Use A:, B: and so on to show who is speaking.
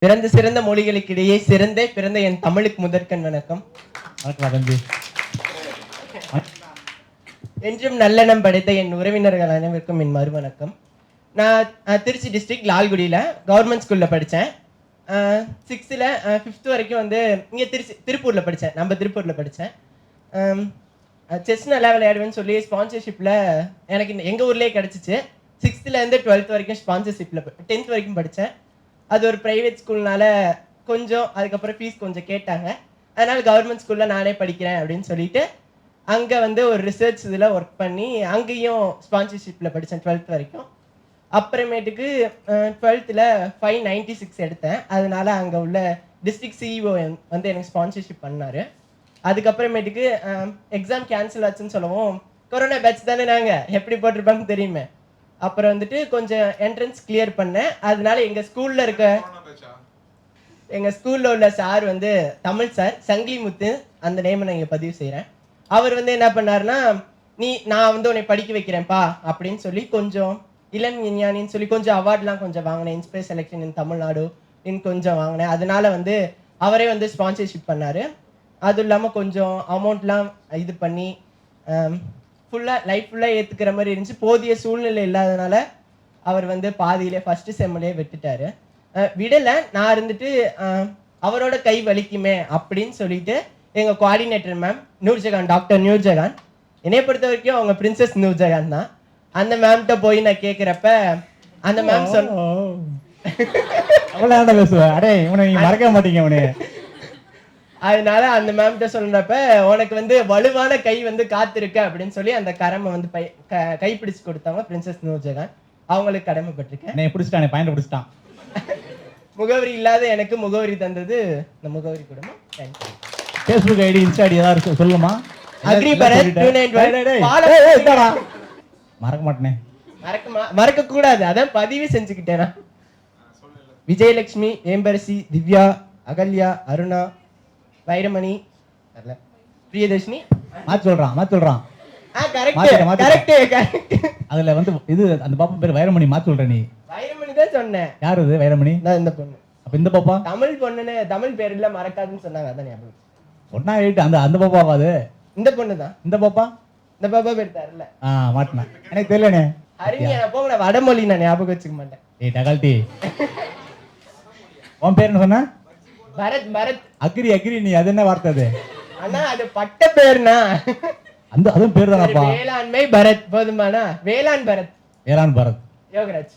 A: பிறந்த சிறந்த மொழிகளுக்கிடையே சிறந்த பிறந்த என் தமிழுக்கு முதற்கண் வணக்கம். என்றும் நல்லெண்ணம் படைத்த என் உறவினர்கள் அனைவருக்கும் என் மறுவணக்கம். நான் திருச்சி டிஸ்ட்ரிக்ட் லால்குடியில் கவர்மெண்ட் ஸ்கூலில் படித்தேன். 6th 5th வரைக்கும் வந்து இங்கே திருப்பூரில் படித்தேன். நம்ம திருப்பூரில் படித்தேன். செஸ் நல்லா விளையாடுவேன்னு சொல்லி ஸ்பான்சர்ஷிப்பில் எனக்கு எங்கள் ஊர்லேயே கிடச்சிச்சு. 6th 12th வரைக்கும் ஸ்பான்சர்ஷிப்பில் 10th வரைக்கும் படித்தேன். அது ஒரு ப்ரைவேட் ஸ்கூல்னால கொஞ்சம் அதுக்கப்புறம் ஃபீஸ் கொஞ்சம் கேட்டாங்க. அதனால் கவர்மெண்ட் ஸ்கூலில் நானே படிக்கிறேன் அப்படின்னு சொல்லிட்டு அங்கே வந்து ஒரு ரிசர்ச் இதில் ஒர்க் பண்ணி அங்கேயும் ஸ்பான்சர்ஷிப்பில் படித்தேன் 12th வரைக்கும். அப்புறமேட்டுக்கு 12th 596 எடுத்தேன். அதனால அங்கே உள்ள டிஸ்ட்ரிக்ட் சிஇஓ வந்து எனக்கு ஸ்பான்சர்ஷிப் பண்ணார். அதுக்கப்புறமேட்டுக்கு எக்ஸாம் கேன்சல் ஆச்சுன்னு சொல்லவும், கொரோனா பேட்ச் தானே நாங்கள் எப்படி போட்டிருப்பாங்க தெரியுமே. அப்புறம் வந்துட்டு கொஞ்சம் என்ட்ரன்ஸ் கிளியர் பண்ணேன். அதனால எங்கள் ஸ்கூலில் உள்ள சார் வந்து தமிழ் சார் சங்கிலி முத்து, அந்த நேமை நான் இங்கே பதிவு செய்கிறேன். அவர் வந்து என்ன பண்ணாருன்னா, நான் வந்து உன்னை படிக்க வைக்கிறேன்ப்பா அப்படின்னு சொல்லி கொஞ்சம் இளம் விஞ்ஞானின்னு சொல்லி கொஞ்சம் அவார்ட்லாம் கொஞ்சம் வாங்கினேன். இன்ஸ்பயர் செலெக்ஷன் இன் தமிழ்நாடு கொஞ்சம் வாங்கினேன். அதனால வந்து அவரே வந்து ஸ்பான்சர்ஷிப் பண்ணார். அதுவும் இல்லாமல் கொஞ்சம் அமௌண்ட்லாம் இது பண்ணி லைஃப் ஃபுல்லாக ஏற்றுக்கிற மாதிரி இருந்துச்சு. போதிய சூழ்நிலை இல்லாதனால அவர் வந்து பாதியிலே ஃபஸ்ட்டு செம்மிலே விட்டுட்டார். விடலை, நான் இருந்துட்டு அவரோட கை வலிக்குமே அப்படின்னு சொல்லிட்டு எங்கள் coordinator ma'am Noorjahan, doctor Noorjahan, என்னைய பொறுத்த வரைக்கும் அவங்க பிரின்சஸ் நூர்ஜஹான் தான். அந்த மேம்கிட்ட போய் நான் கேட்குறப்ப அந்த மேம்
B: மறக்க மாட்டீங்க அவனே.
A: அதனால அந்த மேம்கிட்ட சொல்றப்ப உனக்கு வந்து வலுவான கை வந்து காத்திருக்க அப்படின்னு சொல்லி அந்த கரமை வந்து கைப்பிடிச்சு கொடுத்தாங்க பிரின்சஸ் நூர்ஜஹான். அவங்களுக்கு கடமைப்பட்டிருக்கேன்.
B: பிடிச்சிட்டான்.
A: முகவரி இல்லாத எனக்கு முகவரி தந்தது இந்த முகவரி குடும்பம். Thank you.
B: Facebook ID, Insta ID ஏதாவது சொல்லுமா?
A: அக்ரி பரத் 291.
B: மறக்க மாட்டேனே.
A: மறக்க கூடாது, அதான் பதிவு செஞ்சுக்கிட்டேனா. விஜயலட்சுமி, ஏம்பரசி, திவ்யா, அகல்யா, அருணா, வைரமணி, பிரியதர்ஷினி.
B: மாத்தி சொல்றான். அதுல வந்து இது அந்த பாப்பா பேர் வைரமணி. மாத்தி சொல்ற நீ.
A: வைரமணி தான் சொன்னேன்.
B: யாரு இது வைரமணி?
A: இந்த பொண்ணு.
B: அப்ப இந்த பாப்பா
A: தமிழ் பொண்ணுன்னு தமிழ் பேர் இல்ல மறக்காதுன்னு சொன்னாங்க. அதான் ஞாபகம்
B: சொன்னா. அந்த பாப்பாவா அது?
A: இந்த பொண்ணு தான்.
B: இந்த பாப்பா
A: பேர் தெரியல.
B: மாட்டினா எனக்கு தெரியலனே.
A: ஹரிணியா போங்க, வடமொழி நான் ஞாபகம் வச்சுக்க மாட்டேன்.
B: ஏய் டகால்டி, உன் பேர் என்ன சொன்ன?
A: பரத்.
B: அக்ரி நீ அது என்ன வார்த்தை அது?
A: அண்ணா அது பட்ட பேர்னா.
B: அதுவும் பேர் தானப்பா.
A: வேளாண்மை பரத் போதுமானா? வேளாண் பரத்
B: யோகராஜ்.